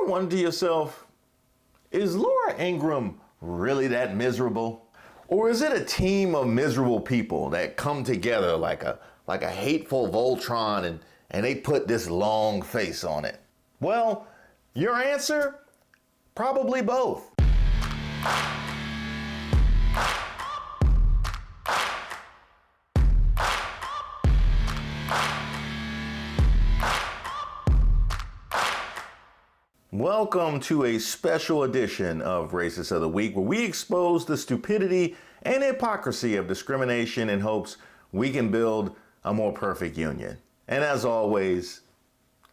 ever wonder to yourself, is Laura Ingraham really that miserable? Or is it a team of miserable people that come together like a hateful Voltron and they put this long face on it? Well, your answer? Probably both. Welcome to a special edition of Racist of the Week, where we expose the stupidity and hypocrisy of discrimination in hopes we can build a more perfect union. And as always,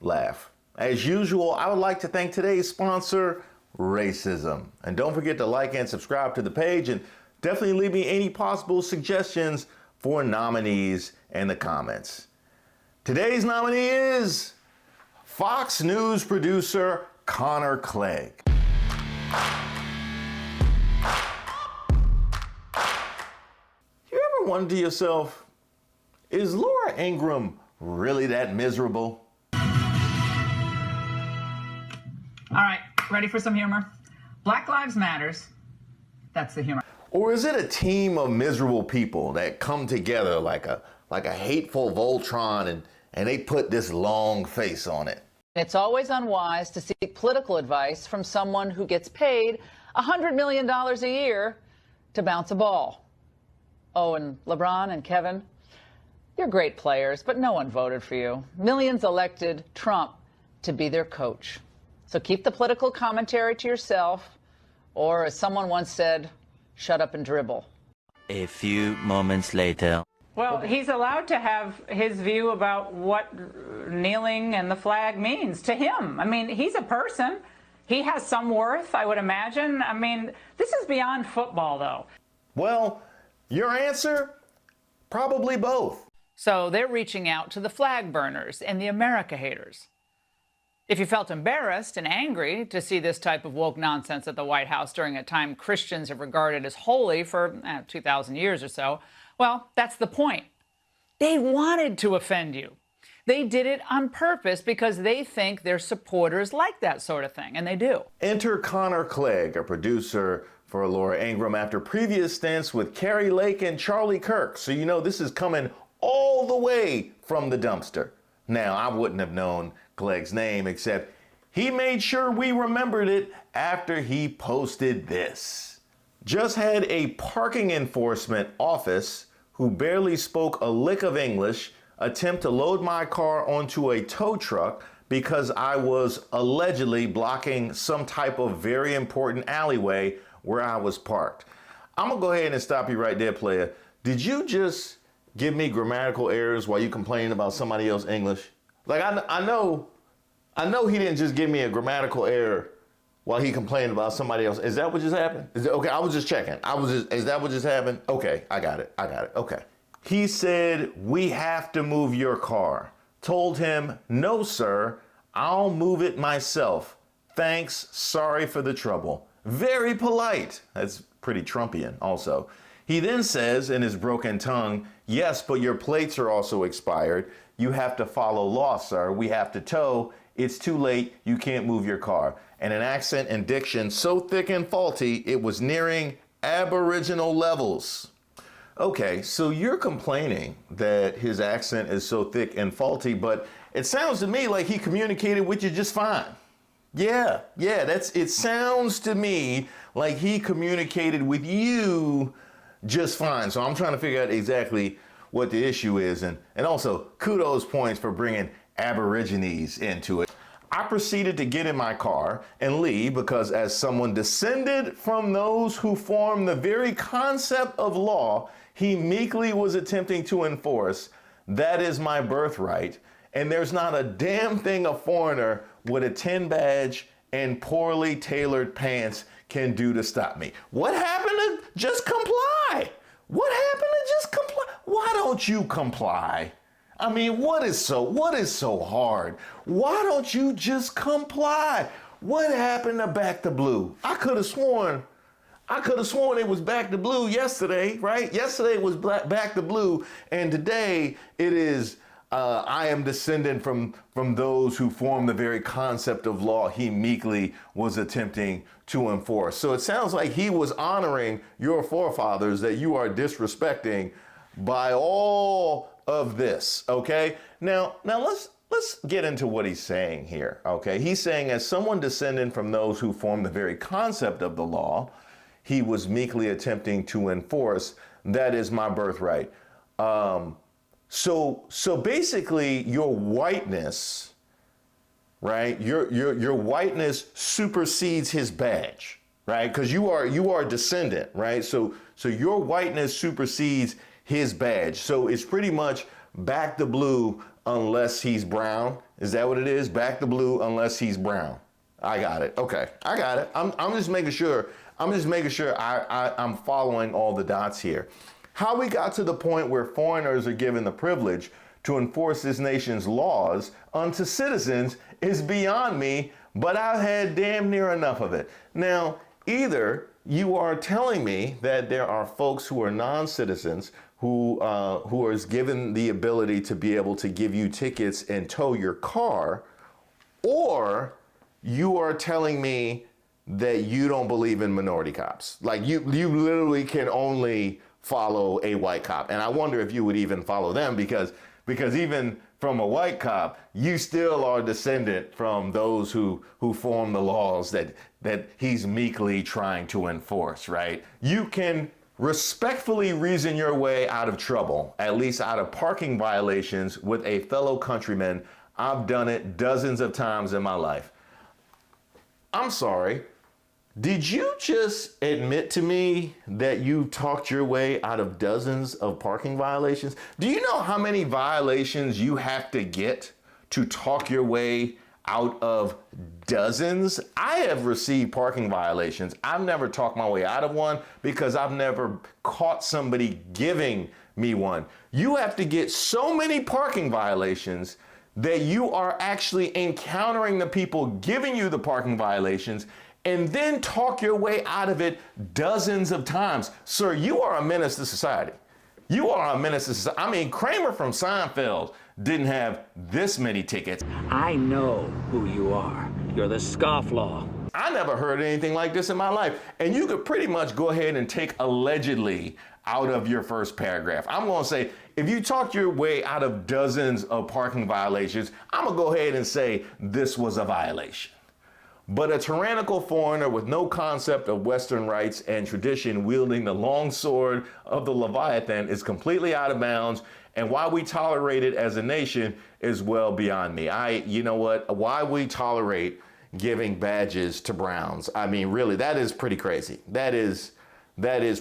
laugh. As usual, I would like to thank today's sponsor, Racism. And don't forget to like and subscribe to the page, and definitely leave me any possible suggestions for nominees in the comments. Today's nominee is Fox News producer Clegg. You ever wonder to yourself, is Laura Ingraham really that miserable? All right, ready for some humor? Black Lives Matters. That's the humor. Or is it a team of miserable people that come together like a hateful Voltron and they put this long face on it? It's always unwise to seek political advice from someone who gets paid $100 million a year to bounce a ball. Oh, and LeBron and Kevin, you're great players, but no one voted for you. Millions elected Trump to be their coach. So keep the political commentary to yourself, or as someone once said, shut up and dribble. A few moments later. Well, he's allowed to have his view about what kneeling and the flag means to him. I mean, he's a person. He has some worth, I would imagine. I mean, this is beyond football, though. Well, your answer? Probably both. So they're reaching out to the flag burners and the America haters. If you felt embarrassed and angry to see this type of woke nonsense at the White House during a time Christians have regarded as holy for 2,000 years or so, well, that's the point. They wanted to offend you. They did it on purpose because they think their supporters like that sort of thing, and they do. Enter Clegg, a producer for Laura Ingraham after previous stints with Carrie Lake and Charlie Kirk. So you know this is coming all the way from the dumpster. Now, I wouldn't have known Clegg's name, except he made sure we remembered it after he posted this. Just had a parking enforcement officer who barely spoke a lick of English attempt to load my car onto a tow truck because I was allegedly blocking some type of very important alleyway where I was parked. I'm gonna go ahead and stop you right there, player. Did you just give me grammatical errors while you complaining about somebody else's English? Like, I know he didn't just give me a grammatical error while he complained about somebody else. Is that what just happened? Okay, I was just checking. Is that what just happened? Okay, I got it. Okay. He said, we have to move your car. Told him, no, sir, I'll move it myself. Thanks, sorry for the trouble. Very polite. That's pretty Trumpian also. He then says in his broken tongue, yes, but your plates are also expired. You have to follow law, sir. We have to tow. It's too late. You can't move your car. And an accent and diction so thick and faulty, it was nearing Aboriginal levels. Okay, so you're complaining that his accent is so thick and faulty, but it sounds to me like he communicated with you just fine. Yeah, it sounds to me like he communicated with you just fine. So I'm trying to figure out exactly what the issue is. And also, kudos points for bringing Aborigines into it. I proceeded to get in my car and leave because as someone descended from those who form the very concept of law he meekly was attempting to enforce, that is my birthright, and there's not a damn thing a foreigner with a tin badge and poorly tailored pants can do to stop me. What happened to just comply? What happened to just comply? Why don't you comply? I mean, what is so hard? Why don't you just comply? What happened to Back to Blue? I could have sworn it was Back to Blue yesterday, right? Yesterday was Back to Blue, and today it is I am descendant from those who form the very concept of law he meekly was attempting to enforce. So it sounds like he was honoring your forefathers that you are disrespecting by all of this. Okay. Now let's get into what he's saying here. Okay. He's saying, as someone descendant from those who form the very concept of the law he was meekly attempting to enforce, that is my birthright. So basically your whiteness, right? Your whiteness supersedes his badge, right? Because you are a descendant, right? So your whiteness supersedes his badge. So it's pretty much back the blue unless he's brown. Is that what it is? Back the blue unless he's brown. I got it. Okay, I got it. I'm just making sure. I'm following all the dots here. How we got to the point where foreigners are given the privilege to enforce this nation's laws unto citizens is beyond me, but I've had damn near enough of it. Now, either you are telling me that there are folks who are non-citizens who are given the ability to be able to give you tickets and tow your car, or you are telling me that you don't believe in minority cops. Like you literally can only follow a white cop. And I wonder if you would even follow them because even from a white cop, you still are descendant from those who form the laws that he's meekly trying to enforce, right? You can respectfully reason your way out of trouble, at least out of parking violations with a fellow countryman. I've done it dozens of times in my life. I'm sorry. Did you just admit to me that you talked your way out of dozens of parking violations? Do you know how many violations you have to get to talk your way out of dozens? I have received parking violations. I've never talked my way out of one because I've never caught somebody giving me one. You have to get so many parking violations that you are actually encountering the people giving you the parking violations and then talk your way out of it dozens of times. Sir, you are a menace to society. You are a menace to society. I mean, Kramer from Seinfeld didn't have this many tickets. I know who you are. You're the scofflaw. I never heard anything like this in my life. And you could pretty much go ahead and take allegedly out of your first paragraph. I'm going to say, if you talked your way out of dozens of parking violations, I'm going to go ahead and say this was a violation. But a tyrannical foreigner with no concept of Western rights and tradition wielding the long sword of the Leviathan is completely out of bounds. And why we tolerate it as a nation is well beyond me. You know what? Why we tolerate giving badges to Browns. I mean, really, that is pretty crazy. That is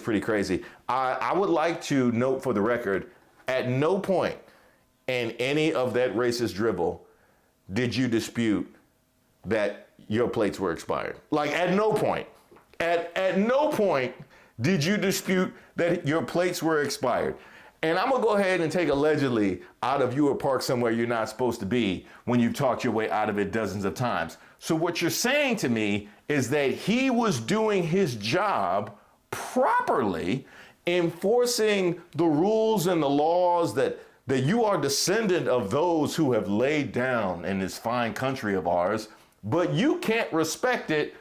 pretty crazy. I would like to note for the record, at no point in any of that racist dribble did you dispute that your plates were expired. Like at no point, at no point did you dispute that your plates were expired. And I'm gonna go ahead and take allegedly out of you were parked somewhere you're not supposed to be when you've talked your way out of it dozens of times. So what you're saying to me is that he was doing his job properly, enforcing the rules and the laws that you are descendant of those who have laid down in this fine country of ours, but you can't respect it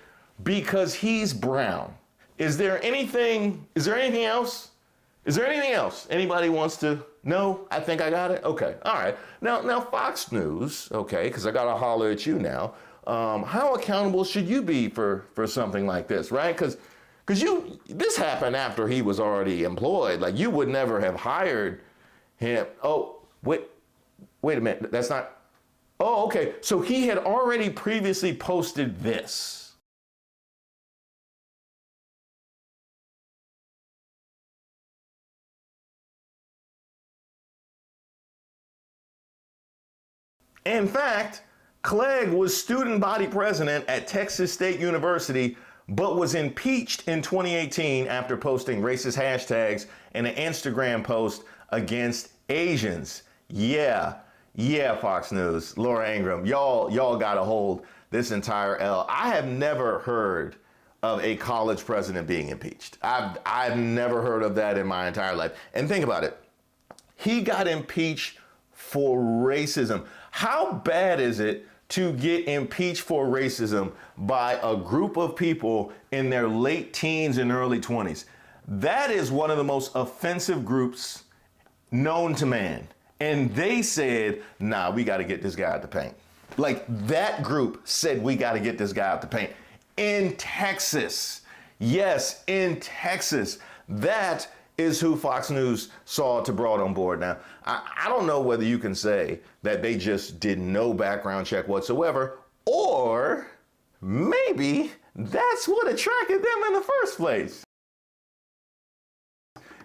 because he's brown. Is there anything else? Is there anything else anybody wants to know? I think I got it. Okay. All right. Now Fox News, okay, because I got to holler at you now. How accountable should you be for something like this, right? Because this happened after he was already employed. Like you would never have hired him. Oh, wait a minute. That's not. Oh, okay. So he had already previously posted this. In fact, Clegg was student body president at Texas State University, but was impeached in 2018 after posting racist hashtags in an Instagram post against Asians. Yeah, Fox News, Laura Ingraham, y'all gotta hold this entire L. I have never heard of a college president being impeached. I've never heard of that in my entire life. And think about it. He got impeached for racism. How bad is it to get impeached for racism by a group of people in their late teens and early 20s? That is one of the most offensive groups known to man. And they said, nah, we got to get this guy out the paint. Like, that group said, we got to get this guy out the paint. In Texas. Yes, in Texas. That is who Fox News saw to brought on board. Now, I don't know whether you can say that they just did no background check whatsoever, or maybe that's what attracted them in the first place.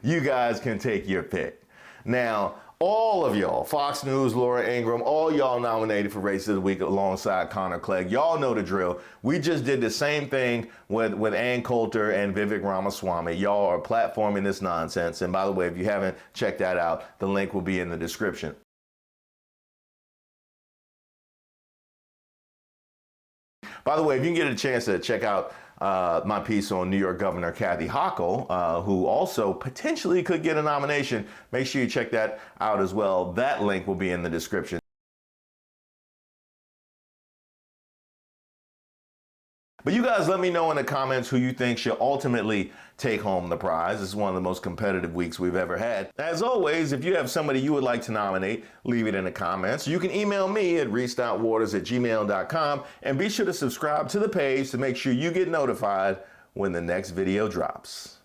You guys can take your pick. Now, all of y'all, Fox News, Laura Ingraham, all y'all nominated for Race of the Week alongside Clegg. Y'all know the drill. We just did the same thing with Ann Coulter and Vivek Ramaswamy. Y'all are platforming this nonsense. And by the way, if you haven't checked that out, the link will be in the description. By the way, if you can get a chance to check out my piece on New York Governor Kathy Hochul, who also potentially could get a nomination, make sure you check that out as well. That link will be in the description. But you guys let me know in the comments who you think should ultimately take home the prize. This is one of the most competitive weeks we've ever had. As always, if you have somebody you would like to nominate, leave it in the comments. You can email me at reese.waters@gmail.com, and be sure to subscribe to the page to make sure you get notified when the next video drops.